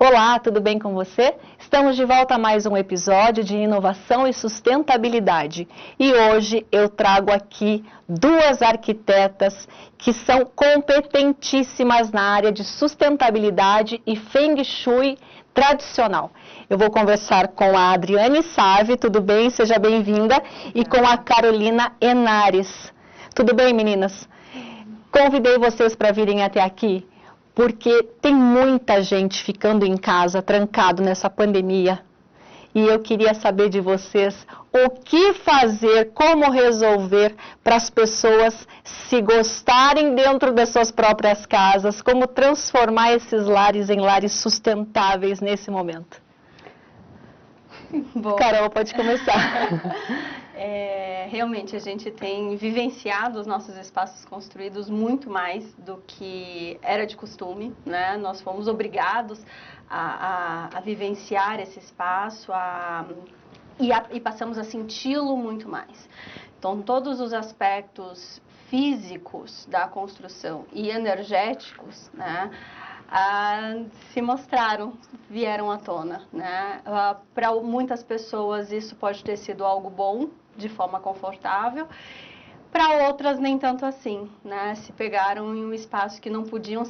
Olá, tudo bem com você? Estamos de volta a mais um episódio de inovação e sustentabilidade. E hoje eu trago aqui duas arquitetas que são competentíssimas na área de sustentabilidade e Feng Shui tradicional. Eu vou conversar com a Adriane Save, tudo bem? Seja bem-vinda. E com a Carolina Henares. Tudo bem, meninas? Convidei vocês para virem até aqui porque tem muita gente ficando em casa, trancado nessa pandemia. E eu queria saber de vocês o que fazer, como resolver para as pessoas se gostarem dentro das suas próprias casas, como transformar esses lares em lares sustentáveis nesse momento. Bom, Carol, pode começar. Realmente a gente tem vivenciado os nossos espaços construídos muito mais do que era de costume, né? Nós fomos obrigados a vivenciar esse espaço e passamos a senti-lo muito mais. Então, todos os aspectos físicos da construção e energéticos, né? Se mostraram, vieram à tona, né? Para muitas pessoas isso pode ter sido algo bom, de forma confortável, para outras nem tanto assim, né? Se pegaram em um espaço que não podiam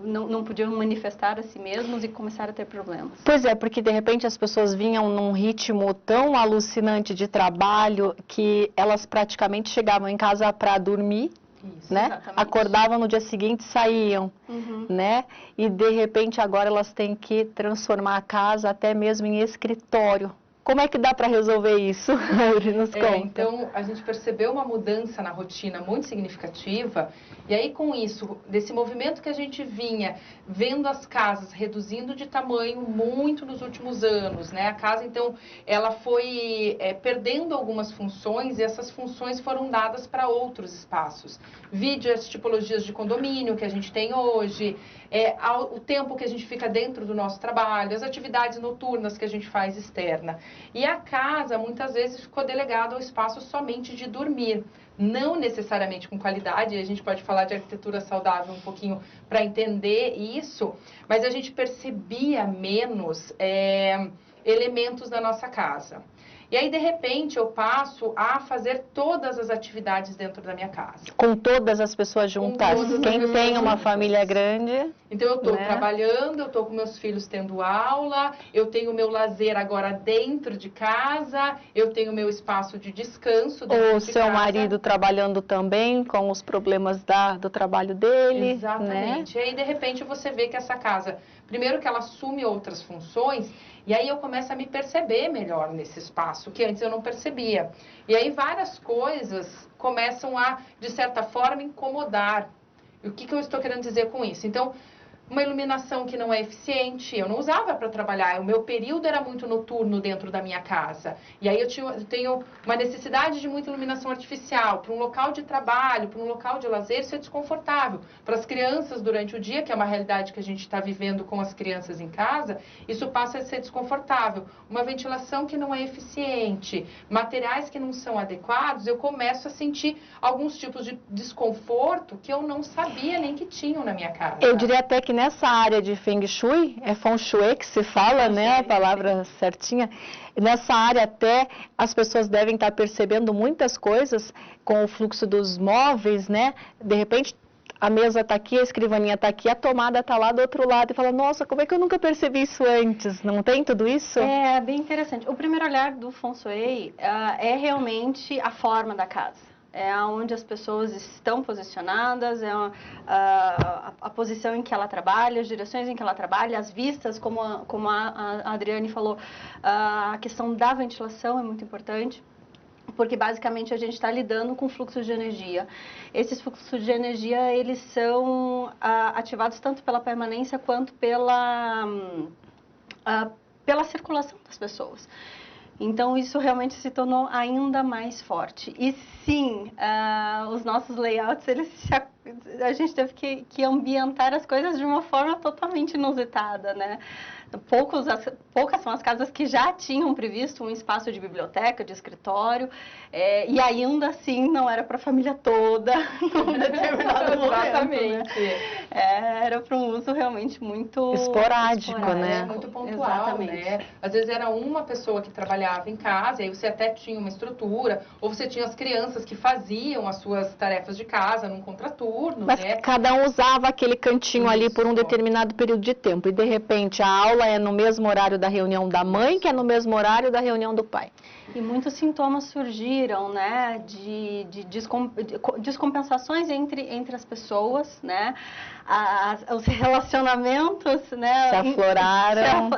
não podiam manifestar a si mesmos e começaram a ter problemas. Pois é, porque de repente as pessoas vinham num ritmo tão alucinante de trabalho que elas praticamente chegavam em casa para dormir. Isso, né? Exatamente. Acordavam no dia seguinte e saíam, né? E de repente agora elas têm que transformar a casa até mesmo em escritório. Como é que dá para resolver isso? Nos conta. Então, a gente percebeu uma mudança na rotina muito significativa, e aí com isso, desse movimento que a gente vinha vendo as casas reduzindo de tamanho muito nos últimos anos, né? A casa, então, ela foi perdendo algumas funções, e essas funções foram dadas para outros espaços. Vide as tipologias de condomínio que a gente tem hoje, o tempo que a gente fica dentro do nosso trabalho, as atividades noturnas que a gente faz externa. E a casa, muitas vezes, ficou delegada ao espaço somente de dormir, não necessariamente com qualidade, e a gente pode falar de arquitetura saudável um pouquinho para entender isso, mas a gente percebia menos elementos da nossa casa. E aí, de repente, eu passo a fazer todas as atividades dentro da minha casa. Com todas as pessoas juntas. Quem tem uma família grande... Então, eu estou né? trabalhando, eu estou com meus filhos tendo aula, eu tenho o meu lazer agora dentro de casa, eu tenho o meu espaço de descanso dentro de casa. O seu marido trabalhando também com os problemas do trabalho dele. Exatamente. Né? E aí, de repente, você vê que essa casa, primeiro que ela assume outras funções, e aí eu começo a me perceber melhor nesse espaço, que antes eu não percebia. E aí várias coisas começam a, de certa forma, incomodar. E o que eu estou querendo dizer com isso? Então, uma iluminação que não é eficiente, eu não usava para trabalhar, o meu período era muito noturno dentro da minha casa. E aí eu tenho uma necessidade de muita iluminação artificial, para um local de trabalho, para um local de lazer, isso é desconfortável. Para as crianças durante o dia, que é uma realidade que a gente está vivendo com as crianças em casa, isso passa a ser desconfortável. Uma ventilação que não é eficiente, materiais que não são adequados, eu começo a sentir alguns tipos de desconforto que eu não sabia nem que tinham na minha casa. Eu diria até que nessa área de Feng Shui, é Feng Shui que se fala, né, a palavra certinha, nessa área até as pessoas devem estar percebendo muitas coisas com o fluxo dos móveis, né, de repente a mesa está aqui, a escrivaninha está aqui, a tomada está lá do outro lado e fala, nossa, como é que eu nunca percebi isso antes? Não tem tudo isso? É bem interessante. O primeiro olhar do Feng Shui é realmente a forma da casa. É onde as pessoas estão posicionadas, a posição em que ela trabalha, as direções em que ela trabalha, as vistas, como a Adriane falou, a questão da ventilação é muito importante, porque basicamente a gente está lidando com fluxos de energia. Esses fluxos de energia, eles são ativados tanto pela permanência quanto pela circulação das pessoas. Então, isso realmente se tornou ainda mais forte. E sim, os nossos layouts, a gente teve que ambientar as coisas de uma forma totalmente inusitada, né? Poucas são as casas que já tinham previsto um espaço de biblioteca, de escritório, e ainda assim não era para a família toda, num determinado momento, Exatamente. Né? Era para um uso realmente muito esporádico, né? Muito pontual, Exatamente. né? Às vezes era uma pessoa que trabalhava em casa, e aí você até tinha uma estrutura, ou você tinha as crianças que faziam as suas tarefas de casa num contraturno, Mas né? cada um usava aquele cantinho ali por um Isso. determinado período de tempo. E, de repente, a aula é no mesmo horário da reunião da mãe, que é no mesmo horário da reunião do pai. E muitos sintomas surgiram, né, de descompensações entre as pessoas, né, os relacionamentos, né, Se afloraram,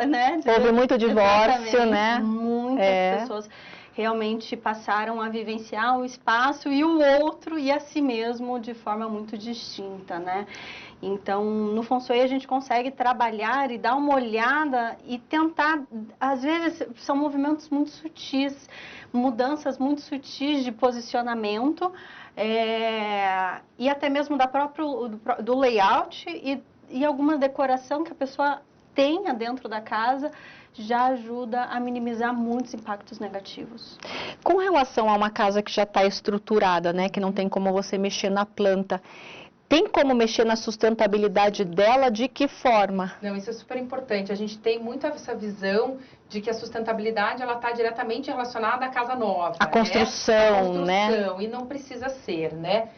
houve muito divórcio, né? Muitas pessoas realmente passaram a vivenciar o espaço e o outro e a si mesmo de forma muito distinta, né? Então, no Feng Shui a gente consegue trabalhar e dar uma olhada e tentar, às vezes são movimentos muito sutis, mudanças muito sutis de posicionamento e até mesmo do layout e alguma decoração que a pessoa tenha dentro da casa já ajuda a minimizar muitos impactos negativos. Com relação a uma casa que já está estruturada, né, que não tem como você mexer na planta, tem como mexer na sustentabilidade dela? De que forma? Não, isso é super importante. A gente tem muito essa visão de que a sustentabilidade ela está diretamente relacionada à casa nova. A construção, né? A construção, e não precisa ser, né?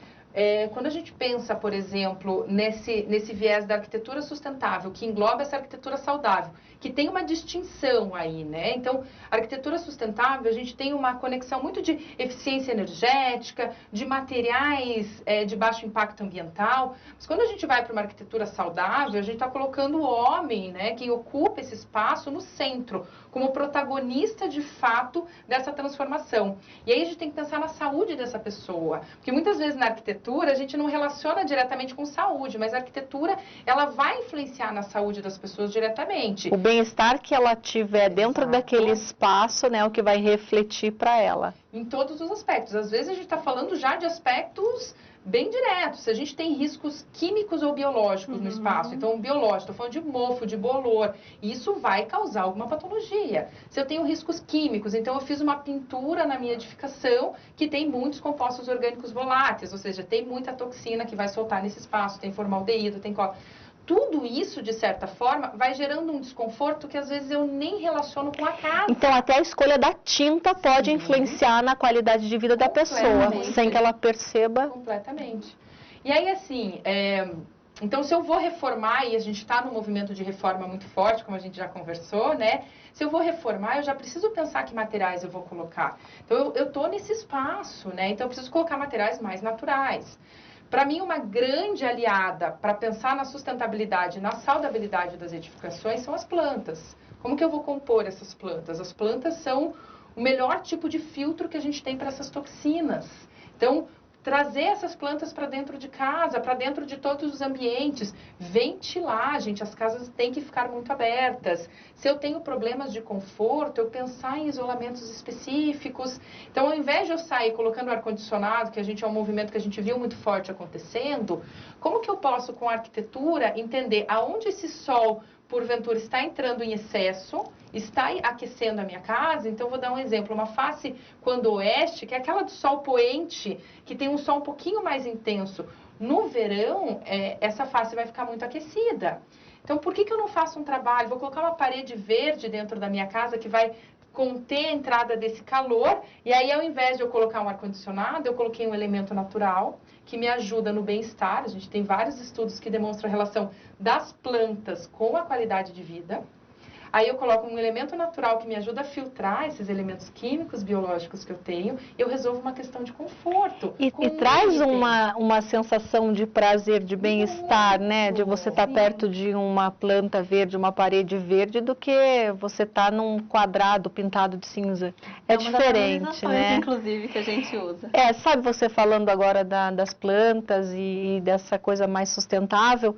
Quando a gente pensa, por exemplo, nesse viés da arquitetura sustentável, que engloba essa arquitetura saudável, que tem uma distinção aí, né? Então, a arquitetura sustentável, a gente tem uma conexão muito de eficiência energética, de materiais de baixo impacto ambiental, mas quando a gente vai para uma arquitetura saudável, a gente está colocando o homem, né, que ocupa esse espaço no centro, como protagonista de fato dessa transformação. E aí a gente tem que pensar na saúde dessa pessoa, porque muitas vezes na arquitetura a gente não relaciona diretamente com saúde, mas a arquitetura ela vai influenciar na saúde das pessoas diretamente. O bem-estar que ela tiver dentro daquele espaço, né, o que vai refletir para ela. Em todos os aspectos. Às vezes a gente está falando já de aspectos bem diretos. Se a gente tem riscos químicos ou biológicos no espaço, então biológico, estou falando de mofo, de bolor, isso vai causar alguma patologia. Se eu tenho riscos químicos, então eu fiz uma pintura na minha edificação que tem muitos compostos orgânicos voláteis, ou seja, tem muita toxina que vai soltar nesse espaço, tem formaldeído, tem cola. Tudo isso, de certa forma, vai gerando um desconforto que às vezes eu nem relaciono com a casa. Então, até a escolha da tinta pode influenciar na qualidade de vida da pessoa, sem que ela perceba. Completamente. E aí, assim, então se eu vou reformar, e a gente está num movimento de reforma muito forte, como a gente já conversou, né? Se eu vou reformar, eu já preciso pensar que materiais eu vou colocar. Então, eu estou nesse espaço, né? Então, eu preciso colocar materiais mais naturais. Para mim, uma grande aliada para pensar na sustentabilidade, na saudabilidade das edificações são as plantas. Como que eu vou compor essas plantas? As plantas são o melhor tipo de filtro que a gente tem para essas toxinas. Então, trazer essas plantas para dentro de casa, para dentro de todos os ambientes, ventilar, gente, as casas têm que ficar muito abertas. Se eu tenho problemas de conforto, eu pensar em isolamentos específicos. Então, ao invés de eu sair colocando ar-condicionado, que é um movimento que a gente viu muito forte acontecendo, como que eu posso, com a arquitetura, entender aonde esse sol, porventura, está entrando em excesso, está aquecendo a minha casa? Então, vou dar um exemplo. Uma face quando oeste, que é aquela do sol poente, que tem um sol um pouquinho mais intenso. No verão, essa face vai ficar muito aquecida. Então, por que eu não faço um trabalho? Vou colocar uma parede verde dentro da minha casa que vai conter a entrada desse calor. E aí, ao invés de eu colocar um ar-condicionado, eu coloquei um elemento natural que me ajuda no bem-estar. A gente tem vários estudos que demonstram a relação das plantas com a qualidade de vida. Aí eu coloco um elemento natural que me ajuda a filtrar esses elementos químicos, biológicos que eu tenho, e eu resolvo uma questão de conforto. E traz uma sensação de prazer, de bem-estar, né? De você estar perto de uma planta verde, uma parede verde, do que você estar num quadrado pintado de cinza. É diferente, né? Inclusive, que a gente usa. Sabe, você falando agora das plantas e dessa coisa mais sustentável,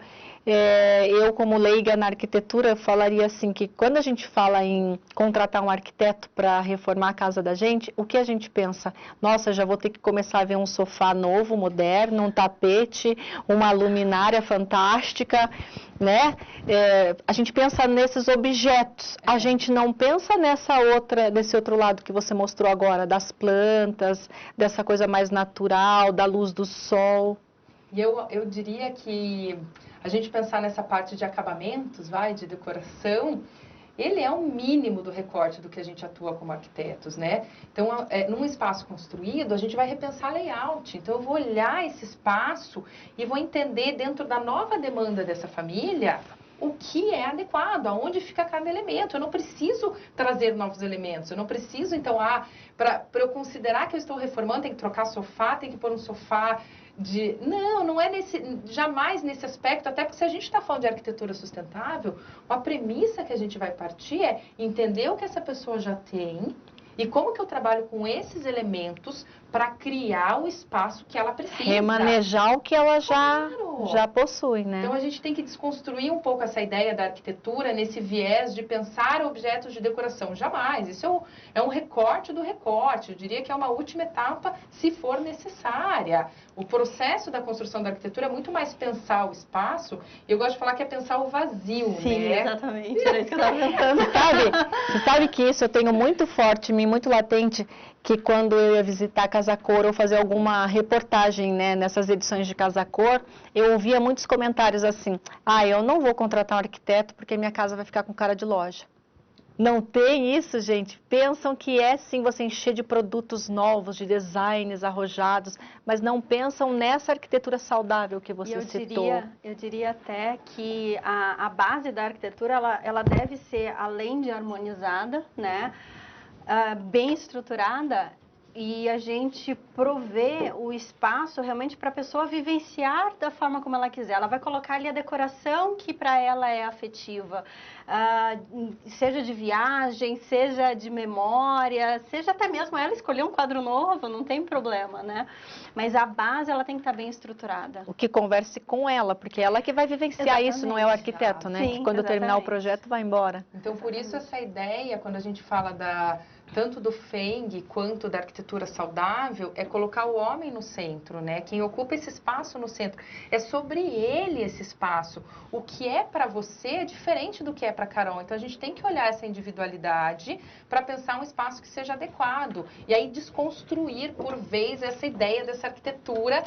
Eu, como leiga na arquitetura, falaria assim que quando a gente fala em contratar um arquiteto para reformar a casa da gente, o que a gente pensa? Nossa, já vou ter que começar a ver um sofá novo, moderno, um tapete, uma luminária fantástica, né? A gente pensa nesses objetos, a gente não pensa desse outro lado que você mostrou agora, das plantas, dessa coisa mais natural, da luz do sol. E eu diria que a gente pensar nessa parte de acabamentos, de decoração, ele é o mínimo do recorte do que a gente atua como arquitetos, né? Então, num espaço construído, a gente vai repensar layout. Então, eu vou olhar esse espaço e vou entender dentro da nova demanda dessa família o que é adequado, aonde fica cada elemento. Eu não preciso trazer novos elementos, eu não preciso, então, para eu considerar que eu estou reformando, tem que trocar sofá, tem que pôr um sofá não é jamais nesse aspecto, até porque se a gente está falando de arquitetura sustentável, a premissa que a gente vai partir é entender o que essa pessoa já tem e como que eu trabalho com esses elementos para criar o espaço que ela precisa. Remanejar o que ela já possui, né? Então, a gente tem que desconstruir um pouco essa ideia da arquitetura nesse viés de pensar objetos de decoração. Jamais. Isso é um recorte do recorte. Eu diria que é uma última etapa, se for necessária. O processo da construção da arquitetura é muito mais pensar o espaço. Eu gosto de falar que é pensar o vazio, Sim, né? Exatamente. Era isso que eu estava pensando. Você sabe que isso eu tenho muito forte em mim, muito latente, que quando eu ia visitar Casa Cor ou fazer alguma reportagem, né, nessas edições de Casa Cor, eu ouvia muitos comentários assim: eu não vou contratar um arquiteto porque minha casa vai ficar com cara de loja. Não tem isso, gente. Pensam que é sim você encher de produtos novos, de designs arrojados, mas não pensam nessa arquitetura saudável que você citou. Eu diria até que a base da arquitetura, ela deve ser, além de harmonizada, né, bem estruturada, e a gente prover o espaço realmente para a pessoa vivenciar da forma como ela quiser. Ela vai colocar ali a decoração que para ela é afetiva, seja de viagem, seja de memória, seja até mesmo ela escolher um quadro novo, não tem problema, né? Mas a base, ela tem que estar bem estruturada. O que converse com ela, porque ela que vai vivenciar Exatamente. Isso, não é o arquiteto, né? Sim, que quando terminar o projeto vai embora. Então, por isso essa ideia, quando a gente fala tanto do FENG quanto da arquitetura saudável, é colocar o homem no centro, né? Quem ocupa esse espaço no centro. É sobre ele esse espaço. O que é para você é diferente do que é para Carol. Então, a gente tem que olhar essa individualidade para pensar um espaço que seja adequado. E aí, desconstruir, por vez, essa ideia dessa arquitetura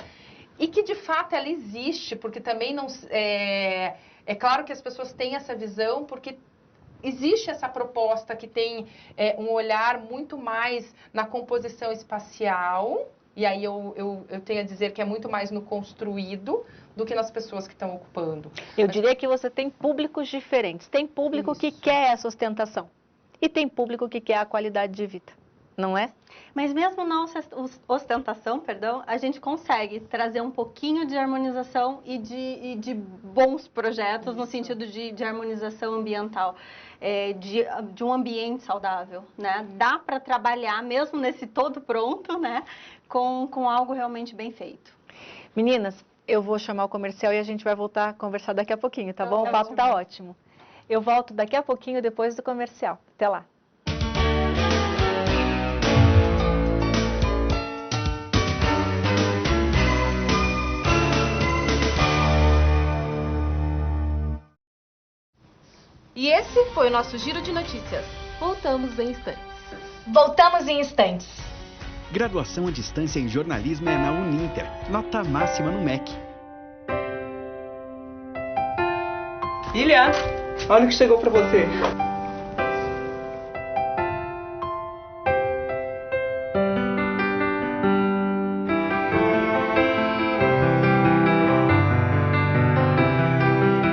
e que, de fato, ela existe, porque também não... É claro que as pessoas têm essa visão, porque existe essa proposta que tem um olhar muito mais na composição espacial, e aí eu tenho a dizer que é muito mais no construído do que nas pessoas que estão ocupando. Eu diria que você tem públicos diferentes. Tem público que quer a sustentação e tem público que quer a qualidade de vida, não é? Mas mesmo na ostentação, a gente consegue trazer um pouquinho de harmonização e de bons projetos no sentido de harmonização ambiental, de um ambiente saudável, né? Dá para trabalhar mesmo nesse todo pronto, né? Com algo realmente bem feito. Meninas, eu vou chamar o comercial e a gente vai voltar a conversar daqui a pouquinho, tá bom? O papo tá ótimo. Eu volto daqui a pouquinho depois do comercial. Até lá. E esse foi o nosso Giro de Notícias. Voltamos em instantes. Voltamos em instantes. Graduação à distância em jornalismo é na Uninter. Nota máxima no MEC. Ilha, olha o que chegou pra você.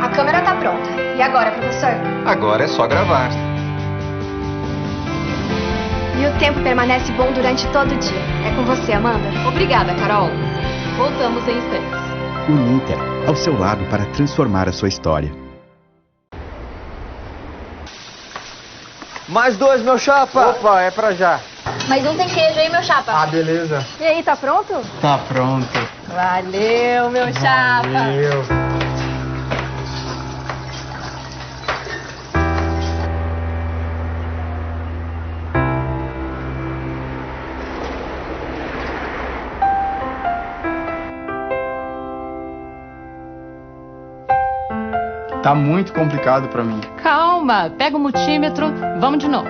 A câmera tá pronta. E agora, professor? Agora é só gravar. E o tempo permanece bom durante todo o dia. É com você, Amanda. Obrigada, Carol. Voltamos em instantes. Uninter, ao seu lado para transformar a sua história. Mais 2, meu chapa! Opa, é pra já. Mais um tem queijo aí, meu chapa. Ah, beleza. E aí, tá pronto? Tá pronto. Valeu, meu chapa. Valeu. Tá muito complicado pra mim. Calma, pega o multímetro, vamos de novo.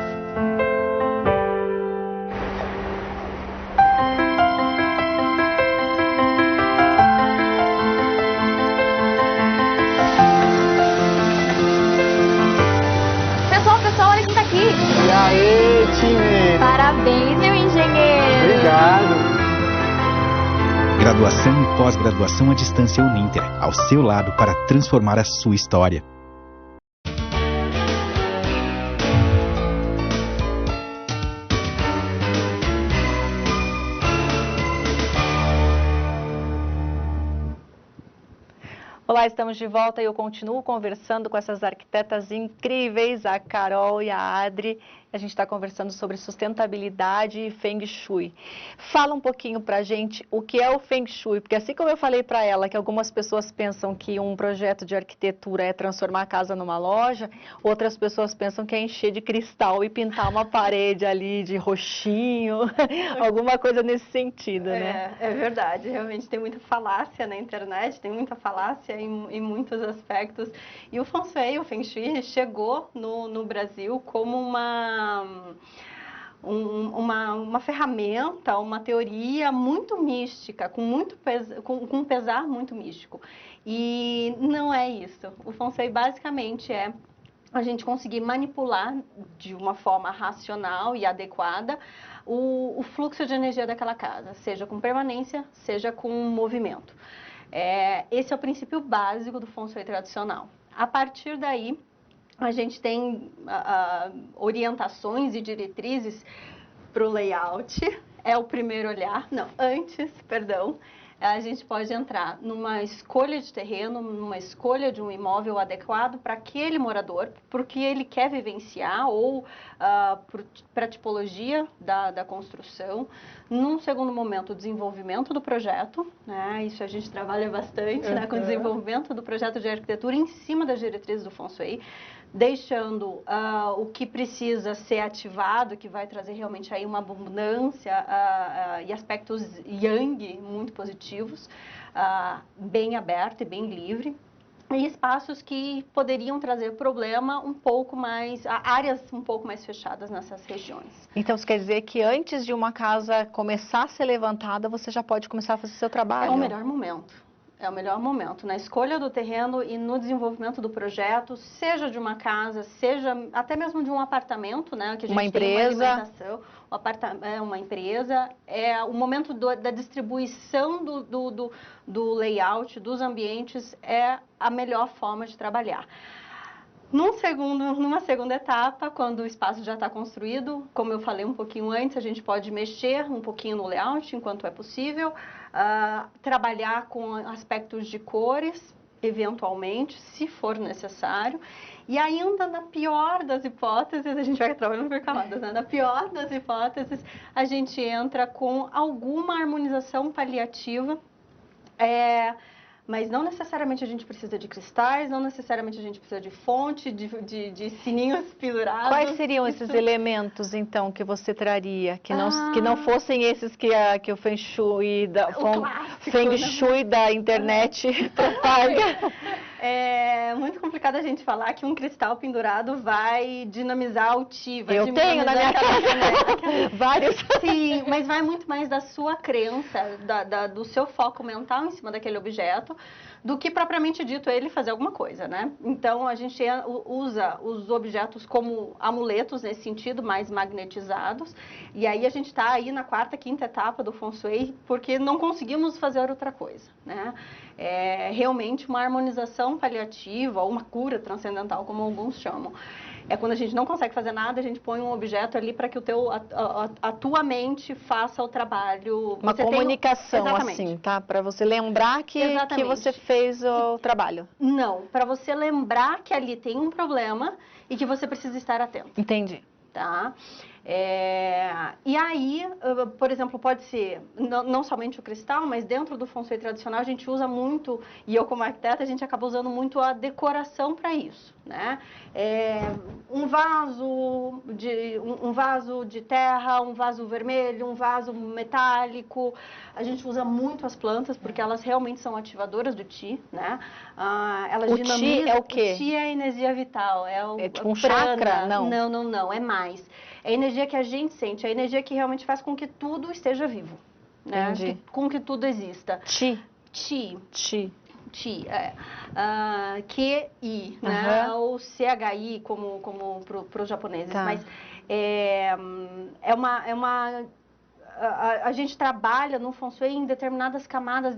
Pessoal, olha quem tá aqui. E aí, time? Parabéns, meu engenheiro. Obrigado. Graduação e pós-graduação à distância Uninter, ao seu lado para transformar a sua história. Olá, estamos de volta e eu continuo conversando com essas arquitetas incríveis, a Carol e a Adri. A gente está conversando sobre sustentabilidade e Feng Shui. Fala um pouquinho pra gente o que é o Feng Shui, porque assim como eu falei para ela que algumas pessoas pensam que um projeto de arquitetura é transformar a casa numa loja, outras pessoas pensam que é encher de cristal e pintar uma parede ali de roxinho, alguma coisa nesse sentido, né? É verdade, realmente tem muita falácia na internet, tem muita falácia em muitos aspectos. E o Feng Shui chegou no Brasil como uma ferramenta, uma teoria muito mística, com um pesar muito místico. E não é isso. O Feng Shui basicamente é a gente conseguir manipular de uma forma racional e adequada o fluxo de energia daquela casa, seja com permanência, seja com movimento. Esse é o princípio básico do Feng Shui tradicional. A partir daí, a gente tem orientações e diretrizes para o layout. É o primeiro olhar, a gente pode entrar numa escolha de terreno, numa escolha de um imóvel adequado para aquele morador, porque ele quer vivenciar ou para a tipologia da construção. Num segundo momento, o desenvolvimento do projeto, né? Isso a gente trabalha bastante, né? Com o desenvolvimento do projeto de arquitetura em cima das diretrizes do Feng Shui, deixando o que precisa ser ativado, que vai trazer realmente aí uma abundância e aspectos yang muito positivos, bem aberto e bem livre, e espaços que poderiam trazer problema um pouco mais, áreas um pouco mais fechadas nessas regiões. Então, isso quer dizer que antes de uma casa começar a ser levantada, você já pode começar a fazer seu trabalho? É o melhor momento. É o melhor momento, na escolha do terreno e no desenvolvimento do projeto, seja de uma casa, seja até mesmo de um apartamento, né? Que a gente uma empresa. Tem uma empresa, é o momento da distribuição do layout, dos ambientes, é a melhor forma de trabalhar. Numa segunda etapa, quando o espaço já está construído, como eu falei um pouquinho antes, a gente pode mexer um pouquinho no layout, enquanto é possível, trabalhar com aspectos de cores, eventualmente, se for necessário. E ainda, na pior das hipóteses, a gente vai trabalhando por camadas, né? Na pior das hipóteses, a gente entra com alguma harmonização paliativa, mas não necessariamente a gente precisa de cristais, não necessariamente a gente precisa de fonte, de sininhos pendurados. Quais seriam esses elementos, então, que você traria? Que não fossem esses que o Feng Shui da internet propaga? É muito complicado a gente falar que um cristal pendurado vai dinamizar o Ti. Eu tenho na minha casa vários. Sim, mas vai muito mais da sua crença, do seu foco mental em cima daquele objeto, do que propriamente dito ele fazer alguma coisa, né? Então, a gente usa os objetos como amuletos nesse sentido, mais magnetizados. E aí a gente está aí na quarta, quinta etapa do Feng Shui, porque não conseguimos fazer outra coisa, né? É realmente uma harmonização paliativa, ou uma cura transcendental, como alguns chamam. É quando a gente não consegue fazer nada, a gente põe um objeto ali para que a tua mente faça o trabalho. Uma comunicação, assim, tá? Para você lembrar que você fez o trabalho. Não, para você lembrar que ali tem um problema e que você precisa estar atento. Entendi. Tá? E aí, por exemplo, pode ser não somente o cristal, mas dentro do feng shui tradicional a gente usa muito, e eu como arquiteta, a gente acaba usando muito a decoração para isso, né? Um vaso de terra, um vaso vermelho, um vaso metálico. A gente usa muito as plantas porque elas realmente são ativadoras do Qi, né? Elas O Qi é o quê? O Qi é a energia vital, É tipo um chakra? Não. Não, é mais. É a energia que a gente sente, é a energia que realmente faz com que tudo esteja vivo, né? Entendi. Com que tudo exista. Qi. Qi. Qi. Qi, Q-I, né? Ou C-H-I, como para os japoneses. Tá. Mas a gente trabalha no feng shui em determinadas camadas,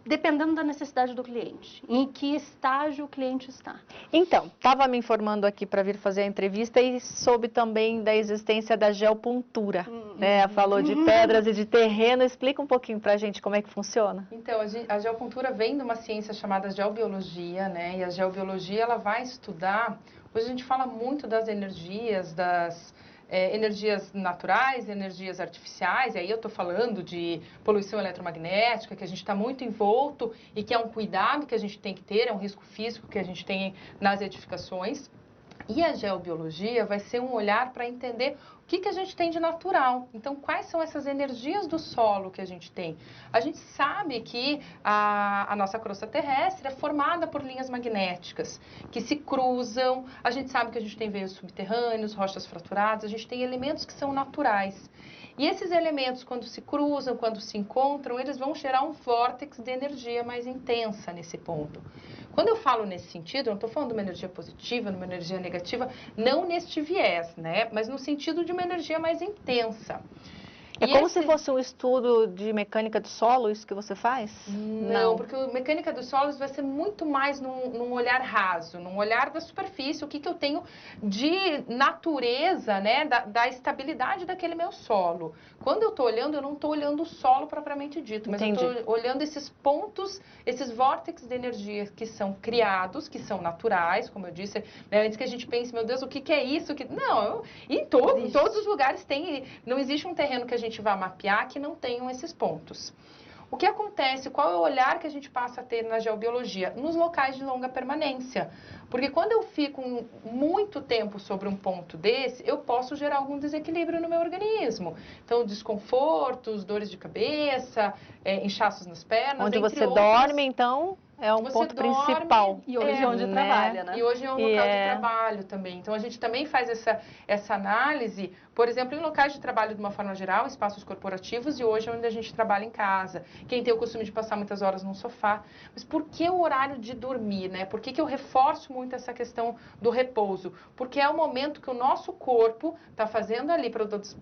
dependendo da necessidade do cliente. Em que estágio o cliente está. Então, estava me informando aqui para vir fazer a entrevista e soube também da existência da geopuntura, né? Falou de pedras e de terreno. Explica um pouquinho para a gente como é que funciona. Então, a geopuntura vem de uma ciência chamada geobiologia, né? E a geobiologia, ela vai estudar... Hoje a gente fala muito das energias, energias naturais, energias artificiais, e aí eu estou falando de poluição eletromagnética, que a gente está muito envolto e que é um cuidado que a gente tem que ter, é um risco físico que a gente tem nas edificações. E a geobiologia vai ser um olhar para entender o que a gente tem de natural. Então, quais são essas energias do solo que a gente tem? A gente sabe que a nossa crosta terrestre é formada por linhas magnéticas que se cruzam. A gente sabe que a gente tem veios subterrâneos, rochas fraturadas, a gente tem elementos que são naturais. E esses elementos, quando se cruzam, quando se encontram, eles vão gerar um vórtex de energia mais intensa nesse ponto. Quando eu falo nesse sentido, eu não estou falando de uma energia positiva, de uma energia negativa, não neste viés, né? Mas no sentido de uma energia mais intensa. É como se fosse um estudo de mecânica do solo, isso que você faz? Não, porque a mecânica dos solos vai ser muito mais num olhar raso, num olhar da superfície, o que eu tenho de natureza, né, da estabilidade daquele meu solo. Quando eu estou olhando, eu não estou olhando o solo propriamente dito, mas Entendi. eu estou olhando esses pontos, esses vórtices de energia que são criados, que são naturais, como eu disse, né, antes que a gente pense, meu Deus, o que é isso? Não, em todos os lugares tem, não existe um terreno que a gente vai mapear que não tenham esses pontos. O que acontece? Qual é o olhar que a gente passa a ter na geobiologia? Nos locais de longa permanência. Porque quando eu fico muito tempo sobre um ponto desse, eu posso gerar algum desequilíbrio no meu organismo. Então, desconfortos, dores de cabeça, inchaços nas pernas, onde você outros. dorme, então, é um ponto principal. E hoje é onde trabalha, né? E hoje é um local de trabalho também. Então, a gente também faz essa análise, por exemplo, em locais de trabalho de uma forma geral, espaços corporativos, e hoje é onde a gente trabalha em casa. Quem tem o costume de passar muitas horas no sofá. Mas por que o horário de dormir, né? Por que eu reforço muito essa questão do repouso? Porque é o momento que o nosso corpo está fazendo ali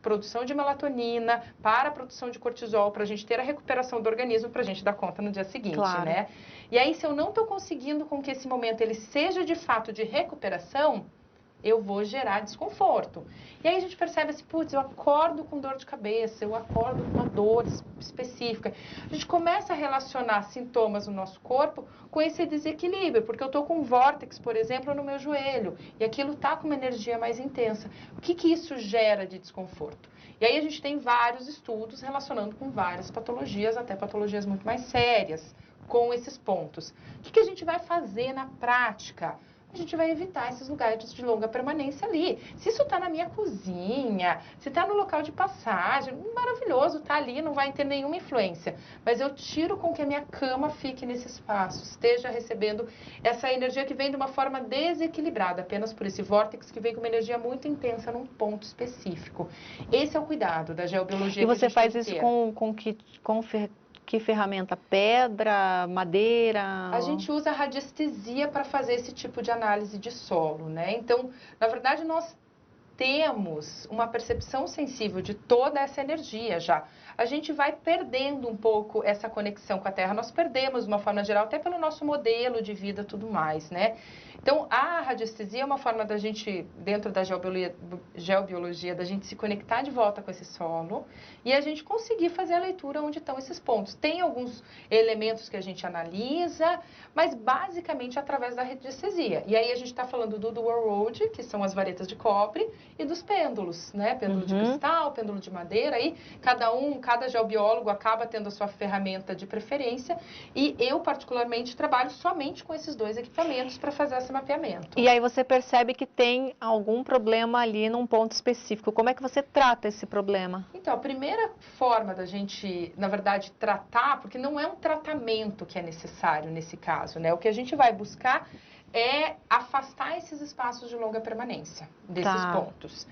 produção de melatonina, para a produção de cortisol, para a gente ter a recuperação do organismo, para a gente dar conta no dia seguinte, Claro. né? E aí, se eu não estou conseguindo com que esse momento ele seja de fato de recuperação, eu vou gerar desconforto. E aí a gente percebe assim, putz, eu acordo com dor de cabeça, eu acordo com uma dor específica. A gente começa a relacionar sintomas no nosso corpo com esse desequilíbrio, porque eu estou com um vórtex, por exemplo, no meu joelho, e aquilo está com uma energia mais intensa. O que isso gera de desconforto? E aí a gente tem vários estudos relacionando com várias patologias, até patologias muito mais sérias, com esses pontos. O que a gente vai fazer na prática? A gente vai evitar esses lugares de longa permanência ali. Se isso está na minha cozinha, se está no local de passagem, maravilhoso, está ali, não vai ter nenhuma influência. Mas eu tiro com que a minha cama fique nesse espaço, esteja recebendo essa energia que vem de uma forma desequilibrada, apenas por esse vórtex que vem com uma energia muito intensa num ponto específico. Esse é o cuidado da geobiologia. E você faz isso com que ferramenta? Pedra, madeira? A gente usa a radiestesia para fazer esse tipo de análise de solo, né? Então, na verdade, nós temos uma percepção sensível de toda essa energia já. A gente vai perdendo um pouco essa conexão com a Terra. Nós perdemos, de uma forma geral, até pelo nosso modelo de vida e tudo mais, né? Então, a radiestesia é uma forma da gente, dentro da geobiologia, da gente se conectar de volta com esse solo e a gente conseguir fazer a leitura onde estão esses pontos. Tem alguns elementos que a gente analisa, mas basicamente através da radiestesia. E aí a gente está falando do dual road, que são as varetas de cobre, e dos pêndulos, né? Pêndulo de cristal, pêndulo de madeira, aí cada geobiólogo acaba tendo a sua ferramenta de preferência e eu particularmente trabalho somente com esses dois equipamentos para fazer esse mapeamento. E aí você percebe que tem algum problema ali num ponto específico. Como é que você trata esse problema? Então, a primeira forma da gente, na verdade, tratar, porque não é um tratamento que é necessário nesse caso, né? O que a gente vai buscar é afastar esses espaços de longa permanência, desses pontos.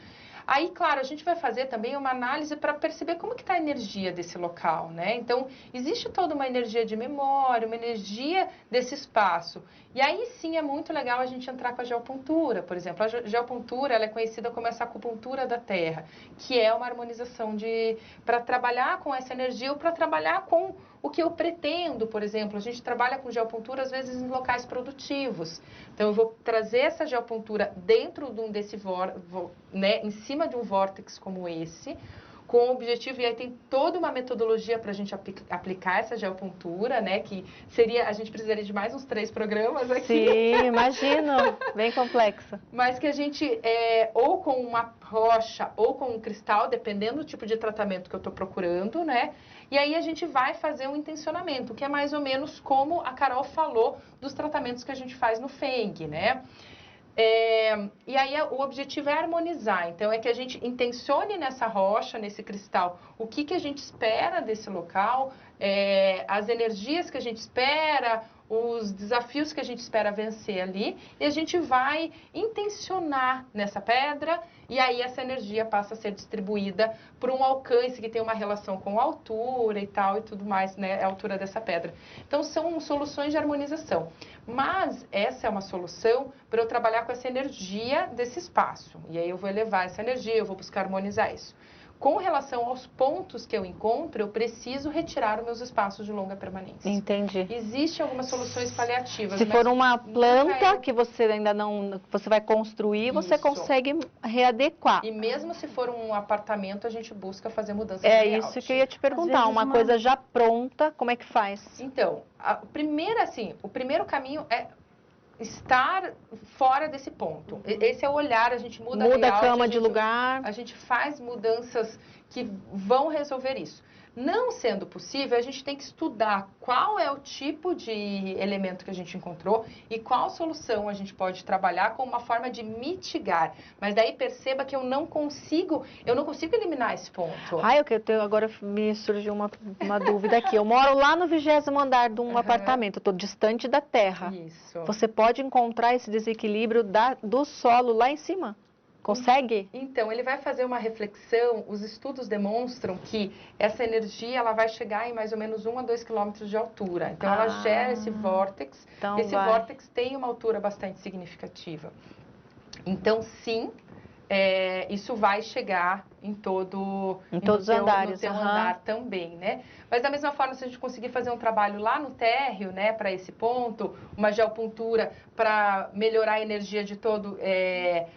Aí, claro, a gente vai fazer também uma análise para perceber como que está a energia desse local, né? Então, existe toda uma energia de memória, uma energia desse espaço. E aí, sim, é muito legal a gente entrar com a geopontura, por exemplo. A geopontura, ela é conhecida como essa acupuntura da Terra, que é uma harmonização para trabalhar com essa energia ou para trabalhar com o que eu pretendo, por exemplo. A gente trabalha com geopontura, às vezes, em locais produtivos. Então, eu vou trazer essa geopontura dentro de né, em cima de um vórtex como esse, com o objetivo, e aí tem toda uma metodologia para a gente aplicar essa geopontura, né, que seria, a gente precisaria de mais uns 3 programas aqui. Sim, imagino, bem complexo. Mas que a gente, ou com uma rocha, ou com um cristal, dependendo do tipo de tratamento que eu estou procurando, né, e aí a gente vai fazer um intencionamento, que é mais ou menos como a Carol falou dos tratamentos que a gente faz no Feng, né. E aí o objetivo é harmonizar, então é que a gente intencione nessa rocha, nesse cristal, o que a gente espera desse local, as energias que a gente espera, os desafios que a gente espera vencer ali, e a gente vai intencionar nessa pedra, e aí essa energia passa a ser distribuída por um alcance que tem uma relação com a altura e tal, e tudo mais, né, a altura dessa pedra. Então, são soluções de harmonização. Mas essa é uma solução para eu trabalhar com essa energia desse espaço. E aí eu vou elevar essa energia, eu vou buscar harmonizar isso. Com relação aos pontos que eu encontro, eu preciso retirar os meus espaços de longa permanência. Entendi. Existem algumas soluções paliativas. Se for uma planta que você ainda não, você vai construir, você consegue readequar. E mesmo se for um apartamento, a gente busca fazer mudanças de layout. layout. Isso que eu ia te perguntar, uma coisa já pronta, como é que faz? Então, o primeiro caminho é estar fora desse ponto. Esse é o olhar, a gente muda a cama de lugar. A gente faz mudanças que vão resolver isso. Não sendo possível, a gente tem que estudar qual é o tipo de elemento que a gente encontrou e qual solução a gente pode trabalhar como uma forma de mitigar. Mas daí perceba que eu não consigo eliminar esse ponto. Agora me surgiu uma dúvida aqui. Eu moro lá no 20º andar de um apartamento, eu estou distante da terra. Isso. Você pode encontrar esse desequilíbrio do solo lá em cima? Consegue? Então, ele vai fazer uma reflexão, os estudos demonstram que essa energia ela vai chegar em mais ou menos 1 a 2 quilômetros de altura. Então, ela gera esse vórtex, esse vórtex tem uma altura bastante significativa. Então, sim, isso vai chegar em todos os andares, no seu andar também, né? Mas da mesma forma, se a gente conseguir fazer um trabalho lá no térreo, né, para esse ponto, uma geopuntura para melhorar a energia de todo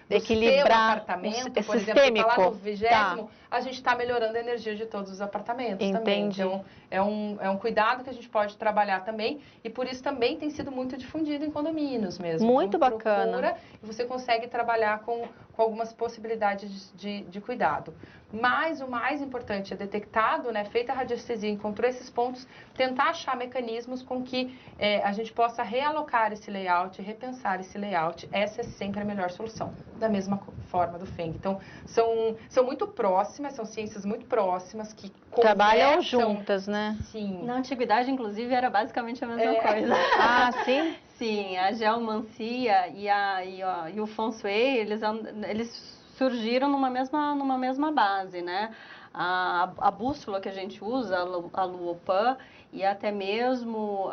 equilibrar seu apartamento, por exemplo, tá lá no 20º, a gente está melhorando a energia de todos os apartamentos também. Então, é um cuidado que a gente pode trabalhar também e por isso também tem sido muito difundido em condomínios mesmo. Muito bacana. E você consegue trabalhar com algumas possibilidades de cuidado. Mas o mais importante é detectado, né, feita a radiestesia, encontrou esses pontos, tentar achar mecanismos com que a gente possa realocar esse layout, repensar esse layout. Essa é sempre a melhor solução, da mesma forma do Feng. Então, são muito próximas, são ciências muito próximas que trabalham juntas, né? Sim. Na antiguidade, inclusive, era basicamente a mesma coisa. Ah, sim? Sim, a geomancia e o Feng Shui, eles surgiram numa mesma base, né? A bússola que a gente usa, a Luopan, e até mesmo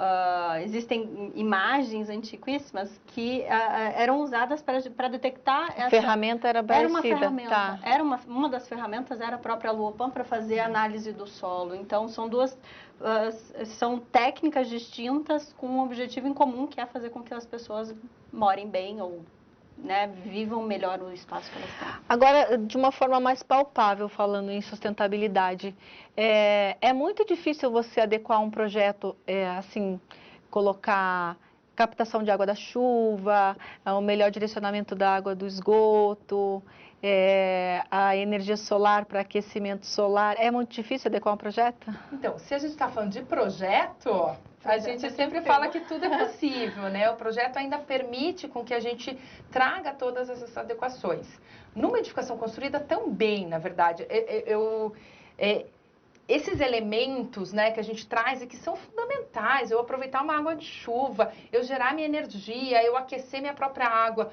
existem imagens antiquíssimas que eram usadas para detectar a ferramenta era parecida. Era uma ferramenta. Uma das ferramentas era a própria Luopan para fazer a análise do solo. Então, são técnicas distintas com um objetivo em comum, que é fazer com que as pessoas morem bem ou, né, vivam melhor o espaço que elas têm. Agora, de uma forma mais palpável, falando em sustentabilidade, é muito difícil você adequar um projeto, assim, colocar captação de água da chuva, o melhor direcionamento da água do esgoto. a energia solar para aquecimento solar. É muito difícil adequar um projeto? Então, se a gente está falando de projeto, a gente sempre fala que tudo é possível, né? O projeto ainda permite com que a gente traga todas essas adequações. Numa edificação construída também, na verdade, esses elementos, né, que a gente traz e que são fundamentais, eu aproveitar uma água de chuva, eu gerar minha energia, eu aquecer minha própria água,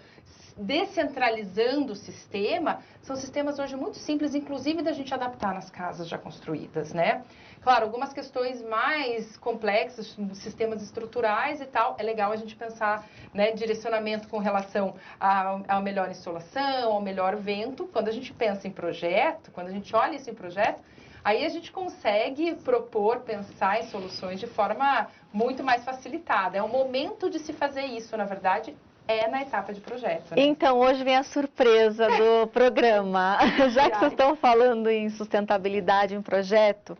descentralizando o sistema, são sistemas hoje muito simples, inclusive da gente adaptar nas casas já construídas, né? Claro, algumas questões mais complexas, sistemas estruturais e tal, é legal a gente pensar, né, direcionamento com relação à melhor insolação, ao melhor vento. Quando a gente pensa em projeto, quando a gente olha isso em projeto, aí a gente consegue propor, pensar em soluções de forma muito mais facilitada. É o momento de se fazer isso, na verdade, é na etapa de projeto. Né? Então, hoje vem a surpresa do programa. Já que vocês estão falando em sustentabilidade em projeto,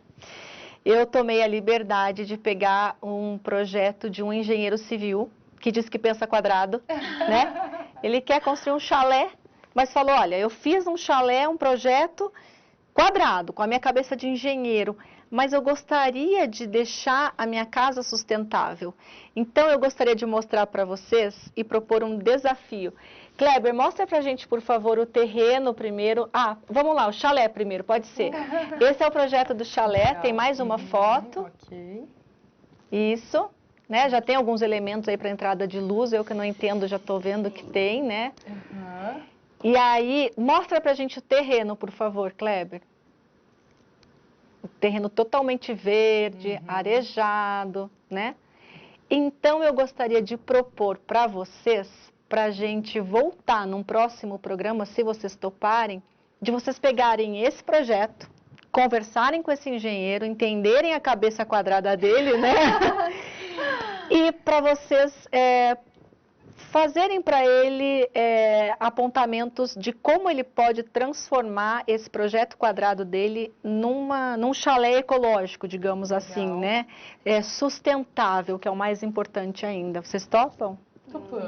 eu tomei a liberdade de pegar um projeto de um engenheiro civil, que diz que pensa quadrado, né? Ele quer construir um chalé, mas falou, olha, eu fiz um chalé, um projeto quadrado, com a minha cabeça de engenheiro, mas eu gostaria de deixar a minha casa sustentável. Então, eu gostaria de mostrar para vocês e propor um desafio. Kleber, mostra pra gente, por favor, o terreno primeiro. Ah, vamos lá, o chalé primeiro, pode ser. Esse é o projeto do chalé, tem mais uma foto. Ok. Isso, né? Já tem alguns elementos aí para entrada de luz, eu que não entendo, já estou vendo que tem, né? E aí, mostra pra gente o terreno, por favor, Kleber. O terreno totalmente verde, arejado, né? Então, eu gostaria de propor para vocês, para a gente voltar num próximo programa, se vocês toparem, de vocês pegarem esse projeto, conversarem com esse engenheiro, entenderem a cabeça quadrada dele, né? E para vocês fazerem para ele apontamentos de como ele pode transformar esse projeto quadrado dele num chalé ecológico, digamos assim, né? Sustentável, que é o mais importante ainda. Vocês topam? Topamos.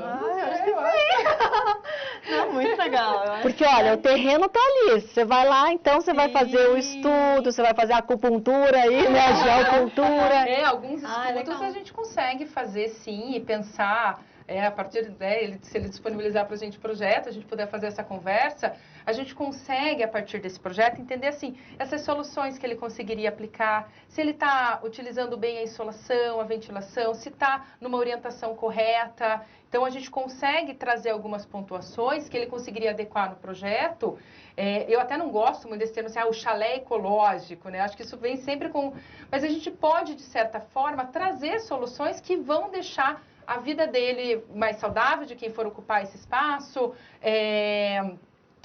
Não, muito legal. Porque, olha, o terreno tá ali. Você vai lá, então você vai fazer o estudo, você vai fazer a acupuntura aí, né? A geocultura. Alguns estudos a gente consegue fazer sim e pensar. A partir, se ele disponibilizar para a gente o projeto, a gente puder fazer essa conversa, a gente consegue, a partir desse projeto, entender, assim, essas soluções que ele conseguiria aplicar, se ele está utilizando bem a insolação, a ventilação, se está numa orientação correta. Então, a gente consegue trazer algumas pontuações que ele conseguiria adequar no projeto. Eu até não gosto muito desse termo, assim, o chalé ecológico, né? Acho que isso vem sempre com... Mas a gente pode, de certa forma, trazer soluções que vão deixar a vida dele mais saudável, de quem for ocupar esse espaço,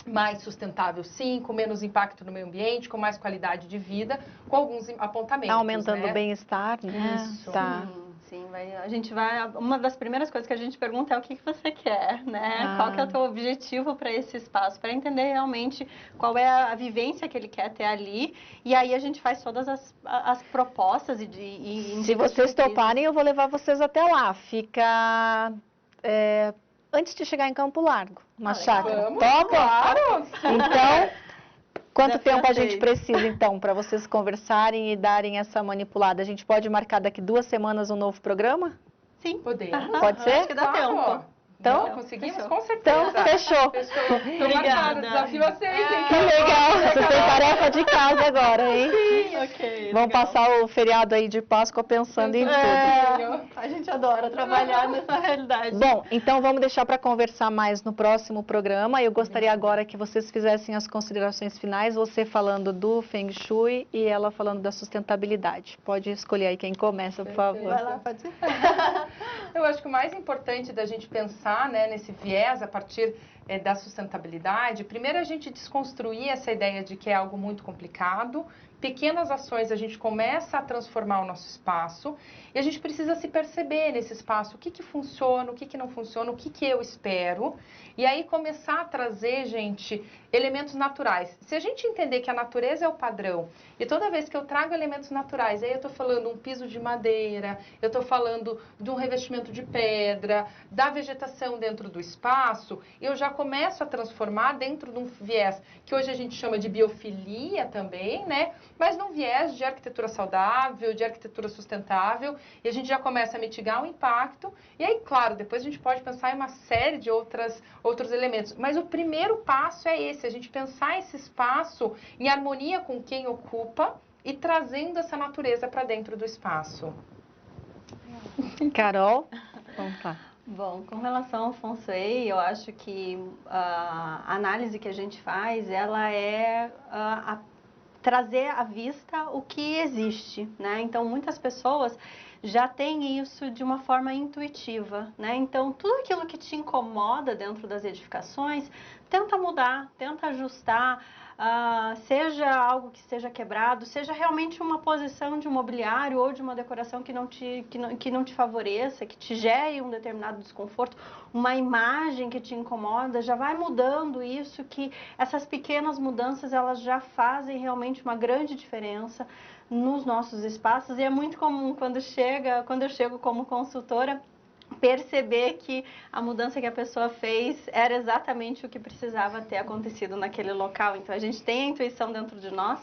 mais sustentável sim, com menos impacto no meio ambiente, com mais qualidade de vida, com alguns apontamentos. Aumentando o bem-estar, né? Isso. Tá. Sim, a gente vai... Uma das primeiras coisas que a gente pergunta é o que você quer, né? Qual que é o teu objetivo para esse espaço, para entender realmente qual é a vivência que ele quer ter ali. E aí a gente faz todas as propostas Se vocês toparem, eu vou levar vocês até lá. Fica antes de chegar em Campo Largo, uma chácara. Topa? Claro! Então... Quanto tempo a gente precisa, então, para vocês conversarem e darem essa manipulada? A gente pode marcar daqui 2 semanas um novo programa? Sim. Podemos. Pode ser? Acho que dá tempo. Então, conseguimos? Com certeza. Então, fechou. Obrigada. Desafio vocês, hein? Que legal. Vocês têm tarefa de casa agora, hein? Sim, ok. Vão passar o feriado aí de Páscoa pensando em tudo. A gente adora trabalhar nessa realidade. Bom, então vamos deixar para conversar mais no próximo programa. Eu gostaria agora que vocês fizessem as considerações finais, você falando do Feng Shui e ela falando da sustentabilidade. Pode escolher aí quem começa, por favor. Vai lá, pode ser. Eu acho que o mais importante da gente pensar, né, nesse viés a partir da sustentabilidade, primeiro a gente desconstruir essa ideia de que é algo muito complicado. Pequenas ações a gente começa a transformar o nosso espaço e a gente precisa se perceber nesse espaço, o que funciona, o que não funciona, o que eu espero, e aí começar a trazer, gente, elementos naturais. Se a gente entender que a natureza é o padrão e toda vez que eu trago elementos naturais, aí eu estou falando um piso de madeira, eu estou falando de um revestimento de pedra, da vegetação dentro do espaço, eu já começo a transformar dentro de um viés que hoje a gente chama de biofilia também, né? Mas num viés de arquitetura saudável, de arquitetura sustentável, e a gente já começa a mitigar o impacto. E aí, claro, depois a gente pode pensar em uma série de outros elementos. Mas o primeiro passo é esse, a gente pensar esse espaço em harmonia com quem ocupa e trazendo essa natureza para dentro do espaço. Carol, vamos lá. Bom, com relação ao Feng Shui, eu acho que a análise que a gente faz, ela é trazer à vista o que existe, né? Então, muitas pessoas já têm isso de uma forma intuitiva, né? Então, tudo aquilo que te incomoda dentro das edificações, tenta mudar, tenta ajustar, seja algo que esteja quebrado, seja realmente uma posição de um mobiliário ou de uma decoração que não te favoreça, que te gere um determinado desconforto, uma imagem que te incomoda, já vai mudando isso, que essas pequenas mudanças, elas já fazem realmente uma grande diferença nos nossos espaços. E é muito comum quando eu chego como consultora, perceber que a mudança que a pessoa fez era exatamente o que precisava ter acontecido naquele local. Então, a gente tem a intuição dentro de nós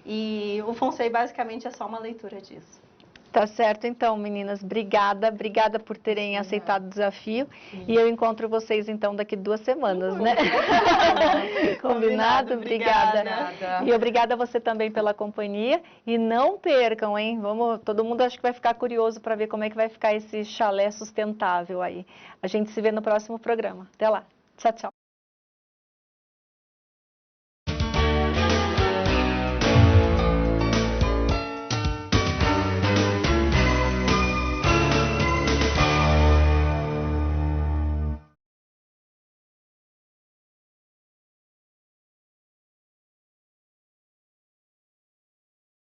e o Feng Shui basicamente é só uma leitura disso. Tá certo, então, meninas. Obrigada por terem aceitado o desafio. E eu encontro vocês, então, daqui 2 semanas, né? Combinado? Obrigada. E obrigada a você também pela companhia. E não percam, hein? Todo mundo acho que vai ficar curioso para ver como é que vai ficar esse chalé sustentável aí. A gente se vê no próximo programa. Até lá. Tchau, tchau.